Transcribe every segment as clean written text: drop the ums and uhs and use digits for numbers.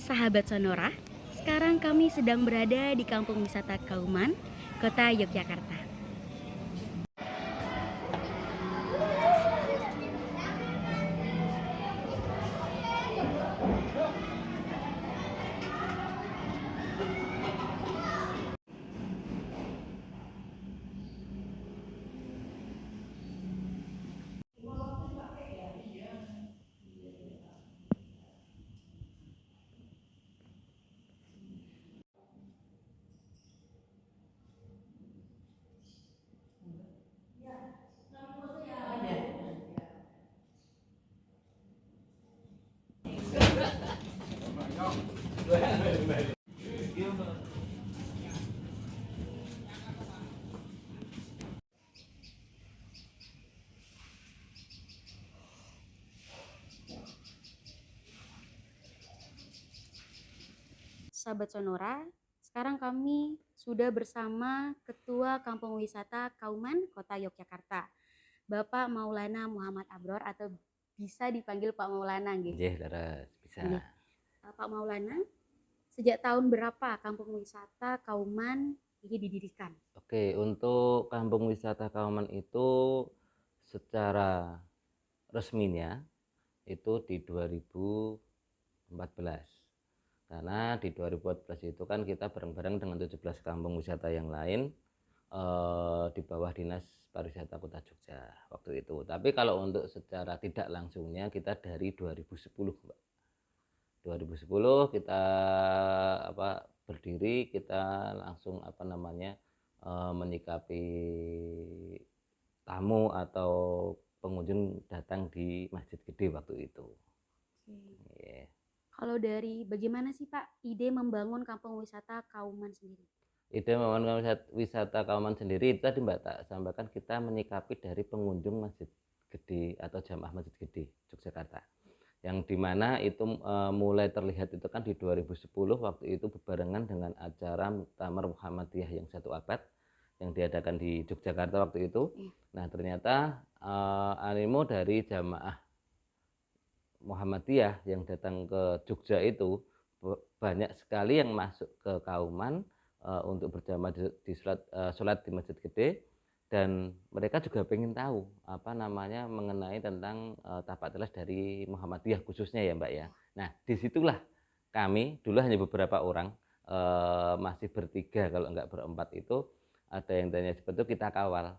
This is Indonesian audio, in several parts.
Sahabat Sonora, sekarang kami sedang berada di Kampung Wisata Kauman, Kota Yogyakarta. Sahabat Sonora, sekarang kami sudah bersama Ketua Kampung Wisata Kauman, Kota Yogyakarta, Bapak Maulana Muhammad Abror atau bisa dipanggil Pak Maulana, nggih. Nggih, leres bisa. Nggih. Pak Maulana, sejak tahun berapa Kampung Wisata Kauman ini didirikan? Oke, untuk kampung wisata Kauman itu secara resminya itu di 2014. Karena di 2014 itu kan kita bareng-bareng dengan 17 kampung wisata yang lain di bawah Dinas Pariwisata Kota Jogja waktu itu. Tapi kalau untuk secara tidak langsungnya kita dari 2010, Mbak. 2010 kita berdiri, kita langsung menyikapi tamu atau pengunjung datang di Masjid Gede waktu itu. Yeah. Kalau dari bagaimana sih Pak ide membangun kampung wisata Kauman sendiri? Ide membangun wisata Kauman sendiri itu tadi Mbak tak sampaikan, kita menyikapi dari pengunjung Masjid Gede atau jamaah Masjid Gede Yogyakarta. Yang dimana itu mulai terlihat itu kan di 2010 waktu itu berbarengan dengan acara Muktamar Muhammadiyah yang 1 abad yang diadakan di Yogyakarta waktu itu. Nah ternyata animo dari jamaah Muhammadiyah yang datang ke Jogja itu banyak sekali yang masuk ke Kauman untuk berjamaah di sholat di Masjid Gede, dan mereka juga pengen tahu mengenai tentang tapak tilas dari Muhammadiyah khususnya ya Mbak ya. Nah disitulah kami dulu hanya beberapa orang, masih bertiga kalau enggak berempat itu, ada yang tanya seperti itu, kita kawal,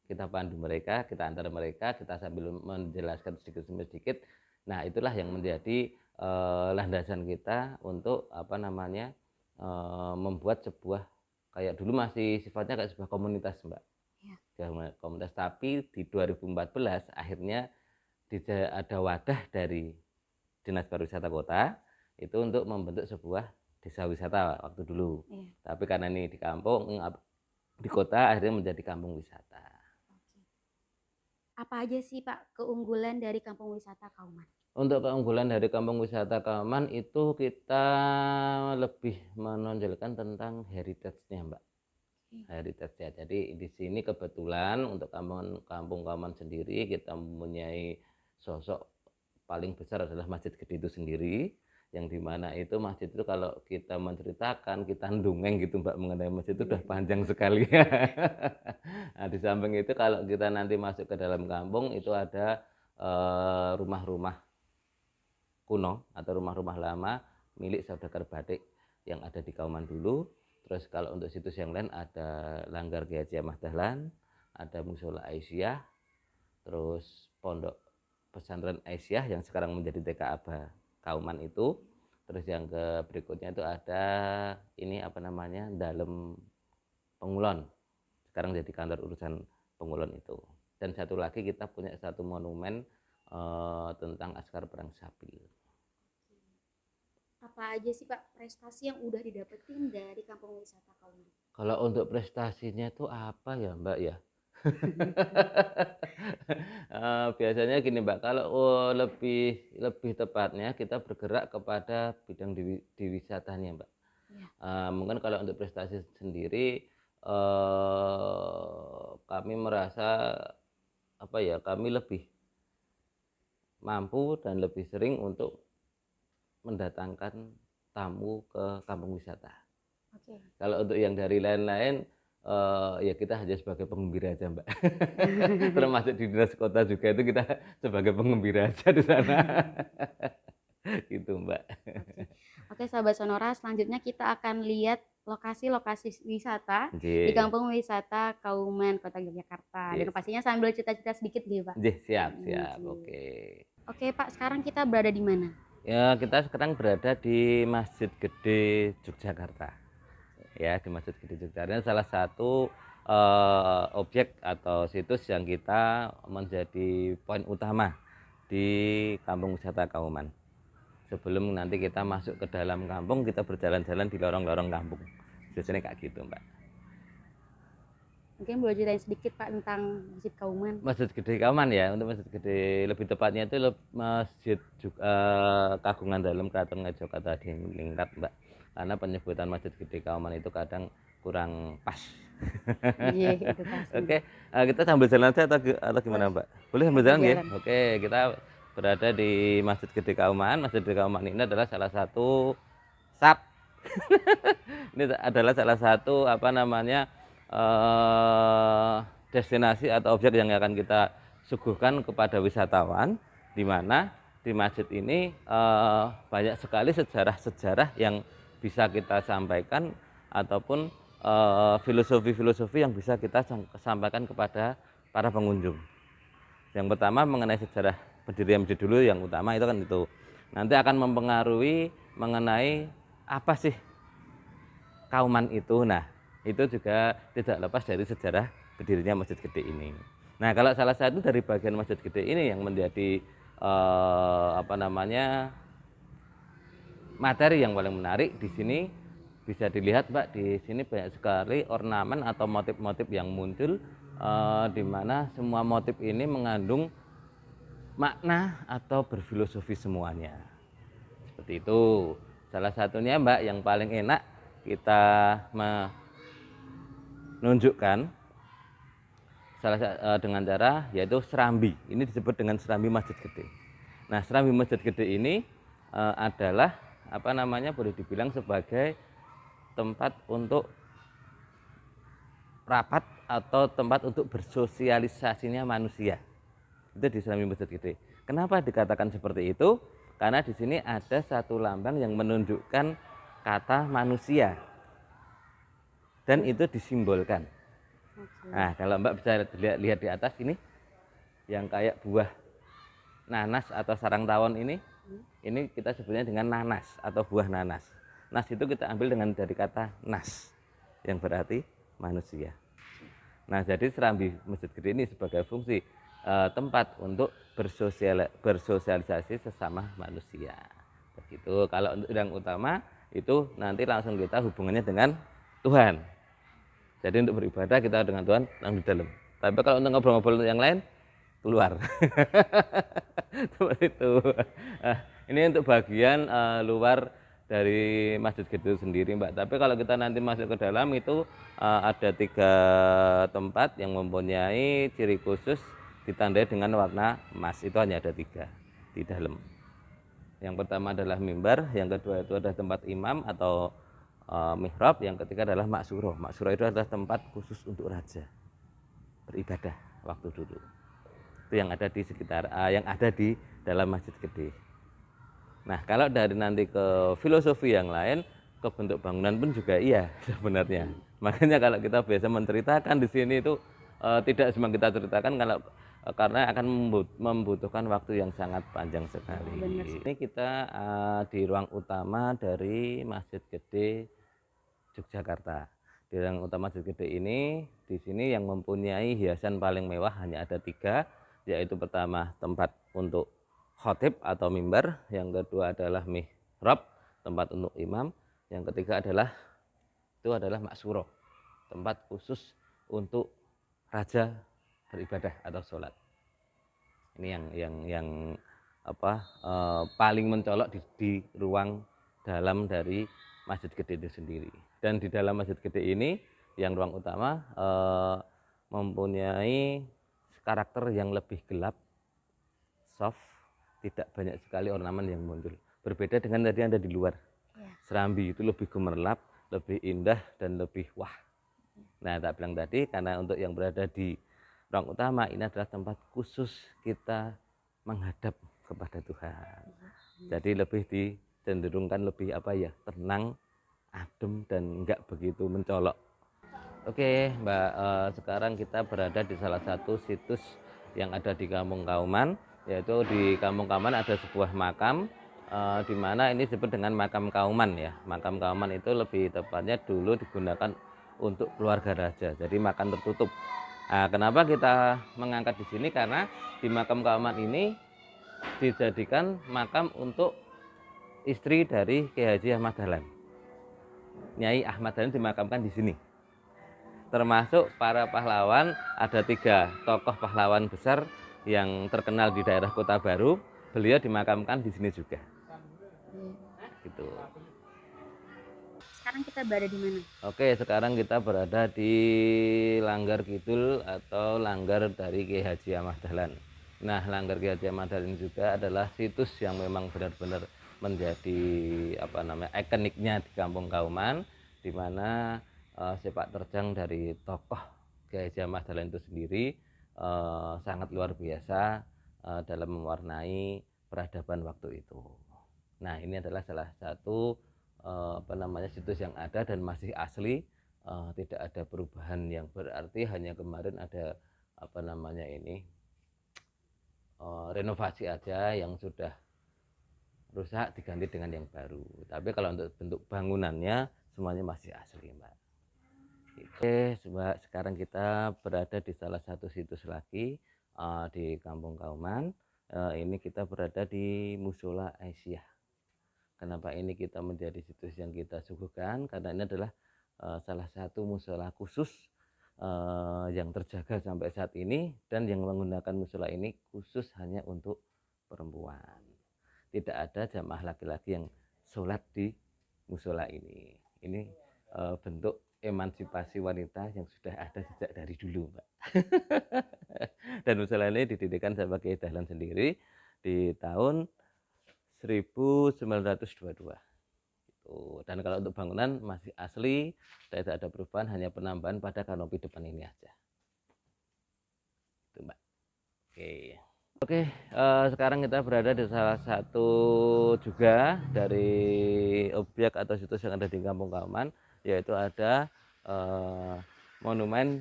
kita pandu mereka, kita antar mereka, kita sambil menjelaskan sedikit demi sedikit. Nah itulah yang menjadi landasan kita untuk membuat sebuah, kayak dulu masih sifatnya kayak sebuah komunitas Mbak ya. Komunitas, tapi di 2014 akhirnya ada wadah dari Dinas Pariwisata Kota itu untuk membentuk sebuah desa wisata waktu dulu. Tapi karena ini di kampung, di kota, akhirnya menjadi kampung wisata. Apa aja sih Pak keunggulan dari kampung wisata Kauman? Untuk keunggulan dari kampung wisata Kauman itu kita lebih menonjolkan tentang heritage-nya Mbak. Heritage-nya. Jadi di sini kebetulan untuk kampung Kauman sendiri kita mempunyai sosok paling besar adalah Masjid Gede itu sendiri, yang dimana itu masjid itu kalau kita menceritakan, kita ndongeng gitu Mbak mengenai masjid itu udah panjang sekali. Nah di samping itu kalau kita nanti masuk ke dalam kampung itu ada rumah-rumah kuno atau rumah-rumah lama milik saudagar batik yang ada di Kauman dulu. Terus kalau untuk situs yang lain ada Langgar Kiai Haji Ahmad Dahlan, ada Musola Aisyah, terus Pondok Pesantren Aisyah yang sekarang menjadi TK Aba Kauman itu. Terus yang ke berikutnya itu ada Dalem Pengulon, sekarang jadi kantor urusan Pengulon itu. Dan satu lagi kita punya satu monumen tentang Askar Perang Sabil. Apa aja sih Pak prestasi yang udah didapetin dari kampung wisata Kauman? Kalau untuk prestasinya itu apa ya Mbak ya? Biasanya gini Mbak, kalau lebih lebih tepatnya kita bergerak kepada bidang di wisatanya Mbak. Mungkin kalau untuk prestasi sendiri kami merasa kami lebih mampu dan lebih sering untuk mendatangkan tamu ke kampung wisata. Oke. Kalau untuk yang dari lain-lain, ya kita hanya sebagai penggembira aja, Mbak. Termasuk di dinas kota juga itu kita sebagai penggembira aja di sana. Gitu, Mbak. Oke. Oke, sahabat Sonora, selanjutnya kita akan lihat lokasi-lokasi wisata di Nggih. Kampung Wisata Kauman Kota Yogyakarta. Dan Nggih. pastinya sambil cerita-cerita sedikit nih, Pak. Nggih, siap siap, Oke. oke. Oke, Pak, sekarang kita berada di mana? Ya, kita sekarang berada di Masjid Gede Yogyakarta. Ya, di Masjid Gede Yogyakarta salah satu objek atau situs yang kita menjadi poin utama di Kampung Wisata Kauman. Sebelum nanti kita masuk ke dalam kampung, kita berjalan-jalan di lorong-lorong kampung. Biasanya kayak gitu, Mbak. Mungkin boleh ceritain sedikit, Pak, tentang Masjid Kauman. Masjid Gede Kauman ya, untuk Masjid Gede lebih tepatnya itu Masjid Kagungan Dalem Kraton Ngayogyakarta Diningrat, Mbak. Karena penyebutan Masjid Gede Kauman itu kadang kurang pas. Iya, itu pasti. Oke, kita sambil jalan aja atau gimana, Mbak? Boleh sambil Sambil jalan ya? jalan. Oke, kita berada di Masjid Gede Kauman. Masjid Gede Kauman ini adalah salah satu SAP. Ini adalah salah satu apa namanya destinasi atau objek yang akan kita suguhkan kepada wisatawan, di mana di masjid ini banyak sekali sejarah-sejarah yang bisa kita sampaikan ataupun filosofi-filosofi yang bisa kita sampaikan kepada para pengunjung. Yang pertama mengenai sejarah pendirian masjid dulu, yang utama itu kan itu. Nanti akan mempengaruhi mengenai apa sih Kauman itu. Nah, itu juga tidak lepas dari sejarah berdirinya Masjid Gede ini. Nah, kalau salah satu dari bagian Masjid Gede ini yang menjadi apa namanya materi yang paling menarik di sini bisa dilihat, Mbak, di sini banyak sekali ornamen atau motif-motif yang muncul, di mana semua motif ini mengandung makna atau berfilosofi semuanya. Seperti itu. Salah satunya, Mbak, yang paling enak kita menunjukkan dengan cara yaitu serambi. Ini disebut dengan serambi Masjid Gede. Nah, serambi Masjid Gede ini adalah apa namanya, boleh dibilang sebagai tempat untuk rapat atau tempat untuk bersosialisasinya manusia. Itu di serambi Masjid Gede. Kenapa dikatakan seperti itu? Karena di sini ada satu lambang yang menunjukkan kata manusia, dan itu disimbolkan. Nah, kalau Mbak bisa lihat di atas ini, yang kayak buah nanas atau sarang tawon ini kita sebutnya dengan nanas atau buah nanas. Nas itu kita ambil dari kata nas, yang berarti manusia. Nah, jadi serambi Masjid Gede ini sebagai fungsi tempat untuk bersosialisasi sesama manusia. Begitu. Kalau untuk yang utama itu nanti langsung kita hubungannya dengan Tuhan. Jadi untuk beribadah kita dengan Tuhan yang di dalam. Tapi kalau untuk ngobrol-ngobrol yang lain keluar. Seperti itu. Nah, ini untuk bagian luar dari Masjid Gede sendiri, Mbak. Tapi kalau kita nanti masuk ke dalam itu ada 3 tempat yang mempunyai ciri khusus ditandai dengan warna emas. Itu hanya ada 3 di dalam. Yang pertama adalah mimbar, yang kedua itu adalah tempat imam atau mihrab, yang ketiga adalah maksuro. Maksuro itu adalah tempat khusus untuk raja beribadah waktu dulu. Itu yang ada di sekitar yang ada di dalam Masjid Gede. Nah, kalau dari nanti ke filosofi yang lain, ke bentuk bangunan pun juga iya sebenarnya. Makanya kalau kita biasa menceritakan di sini itu tidak cuma kita ceritakan karena akan membutuhkan waktu yang sangat panjang sekali. Ini kita di ruang utama dari Masjid Gede Yogyakarta. Di ruang utama Masjid Gede ini, di sini yang mempunyai hiasan paling mewah hanya ada 3, yaitu pertama tempat untuk khotib atau mimbar, yang kedua adalah mihrab, tempat untuk imam, yang ketiga adalah maksuro, tempat khusus untuk raja beribadah atau sholat. Ini yang paling mencolok di ruang dalam dari Masjid Gede itu sendiri. Dan di dalam Masjid Gede ini yang ruang utama mempunyai karakter yang lebih gelap, soft, tidak banyak sekali ornamen yang muncul. Berbeda dengan tadi yang ada di luar. Serambi itu lebih gemerlap, lebih indah dan lebih wah. Nah, tak bilang tadi karena untuk yang berada di ruang utama ini adalah tempat khusus kita menghadap kepada Tuhan. Jadi lebih dicenderungkan lebih tenang, adem dan enggak begitu mencolok. Oke, Mbak, sekarang kita berada di salah satu situs yang ada di Kampung Kauman, yaitu di Kampung Kauman ada sebuah makam, di mana ini disebut dengan makam Kauman ya. Makam Kauman itu lebih tepatnya dulu digunakan untuk keluarga raja, jadi makam tertutup. Nah, kenapa kita mengangkat di sini? Karena di makam Kauman ini dijadikan makam untuk istri dari Kiai Haji Ahmad Dahlan. Nyai Ahmad Dahlan dimakamkan di sini. Termasuk para pahlawan, ada 3 tokoh pahlawan besar yang terkenal di daerah Kota Baru, beliau dimakamkan di sini juga. Gitu. Sekarang kita berada di mana? Oke, sekarang kita berada di Langgar Kidul atau Langgar dari Kiai Haji Ahmad Dahlan. Nah, Langgar Kiai Haji Ahmad Dahlan juga adalah situs yang memang benar-benar menjadi ikoniknya di Kampung Kauman, di mana sepak terjang dari tokoh Kiai Haji Ahmad Dahlan itu sendiri sangat luar biasa dalam mewarnai peradaban waktu itu. Nah, ini adalah salah satu situs yang ada dan masih asli, tidak ada perubahan yang berarti, hanya kemarin ada renovasi aja yang sudah rusak diganti dengan yang baru. Tapi kalau untuk bentuk bangunannya semuanya masih asli, Mbak. Oke, Mbak, sekarang kita berada di salah satu situs lagi di Kampung Kauman. Ini kita berada di Musola Aisyah. Kenapa ini kita menjadi situs yang kita suguhkan? Karena ini adalah salah satu musola khusus yang terjaga sampai saat ini, dan yang menggunakan musola ini khusus hanya untuk perempuan. Tidak ada jamaah laki-laki yang sholat di musola ini. Ini bentuk emansipasi wanita yang sudah ada sejak dari dulu, Mbak. Dan musola ini didirikan sebagai Dahlan sendiri di tahun 1922. Dan kalau untuk bangunan masih asli, tidak ada perubahan, hanya penambahan pada kanopi depan ini aja. Itu, Mbak. Oke, sekarang kita berada di salah satu juga dari objek atau situs yang ada di Kampung Kauman, yaitu ada monumen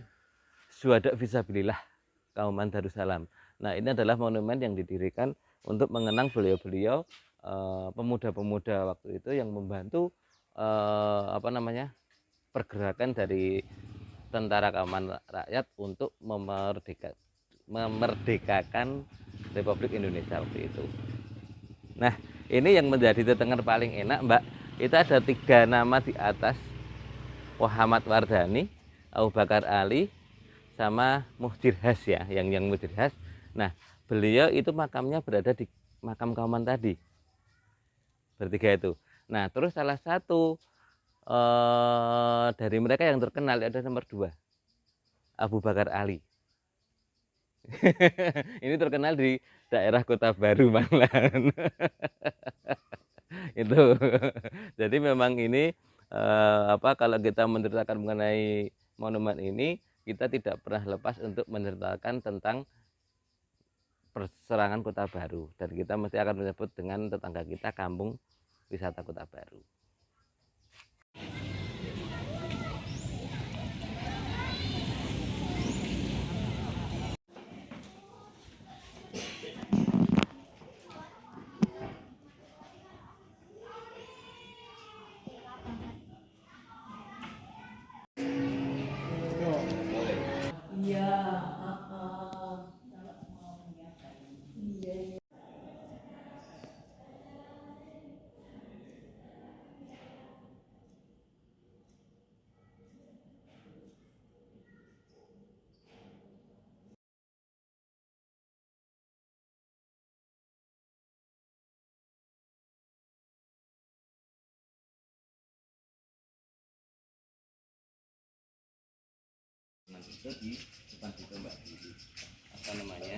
Syuhada Fisabilillah Kauman Darussalam. Nah, ini adalah monumen yang didirikan untuk mengenang beliau-beliau pemuda-pemuda waktu itu yang membantu pergerakan dari tentara keamanan rakyat untuk memerdekakan Republik Indonesia waktu itu. Nah, ini yang menjadi terdengar paling enak, Mbak. Itu ada 3 nama di atas: Muhammad Wardani, Abu Bakar Ali, sama Muhjir Has ya, yang Muhjir Has. Nah, beliau itu makamnya berada di makam Kauman tadi, bertiga itu. Nah, terus salah satu dari mereka yang terkenal ada nomor 2, Abu Bakar Ali. Ini terkenal di daerah Kota Baru malahan. Itu. Jadi memang ini kalau kita menceritakan mengenai monumen ini, kita tidak pernah lepas untuk menceritakan tentang perserangan Kota Baru, dan kita mesti akan menyebut dengan tetangga kita Kampung Wisata Kota Baru. Itu di depan situ, Mbak, apa namanya,